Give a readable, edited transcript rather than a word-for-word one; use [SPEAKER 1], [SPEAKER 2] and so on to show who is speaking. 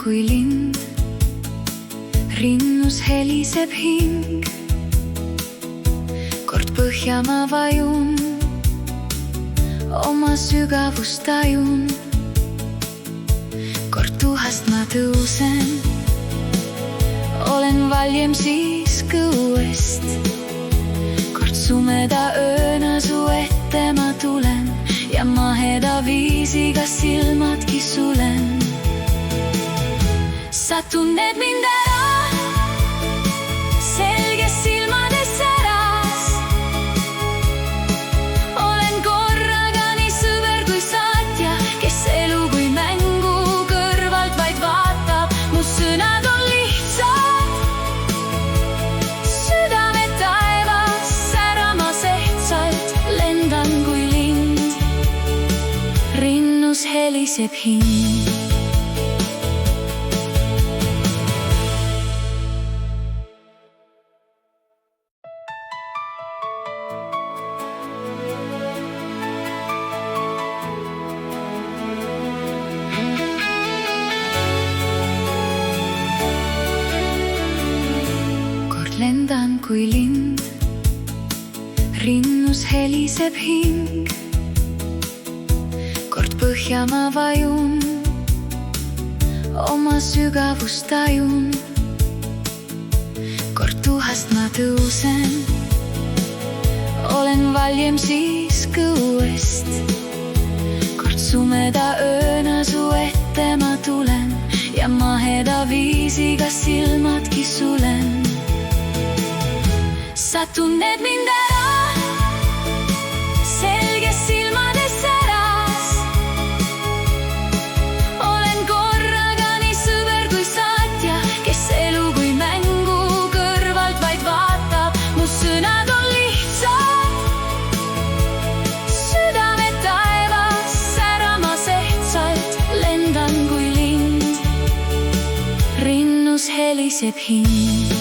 [SPEAKER 1] kui lind, rinnus heliseb hing. Kord põhja ma vajun, oma sügavust tajun. Kord tuhast ma tõusen, olen valjem siis kõuest. Kord sumeda ööna su ette ma tulen ja maheda viisiga silmadki sulen. Sa tunned mind ära, selges silmades säras. Olen korraga nii sõber kui saatja, kes elu kui mängu kõrvalt vaid vaatab. Mu sõnad on lihtsad, südame taevas säramas ehtsalt. Lendan kui lind, rinnus heliseb hing. Lendan kui lind, rinnus heliseb hing. Kord põhja ma vajun, oma sügavust tajun. Kord tuhast ma tõusen, olen valjem siis kõuest. Kord sumeda ööna su ette ma tulen ja maheda viisiga silmadki sulen. Sa tunned mind ära, selges silmades säras. Olen korraga nii sõber kui saatja, kes elu kui mängu kõrvalt vaid vaatab. Mu sõnad on lihtsad, südame taevas säramas ehtsalt. Lendan kui lind, rinnus heliseb hing.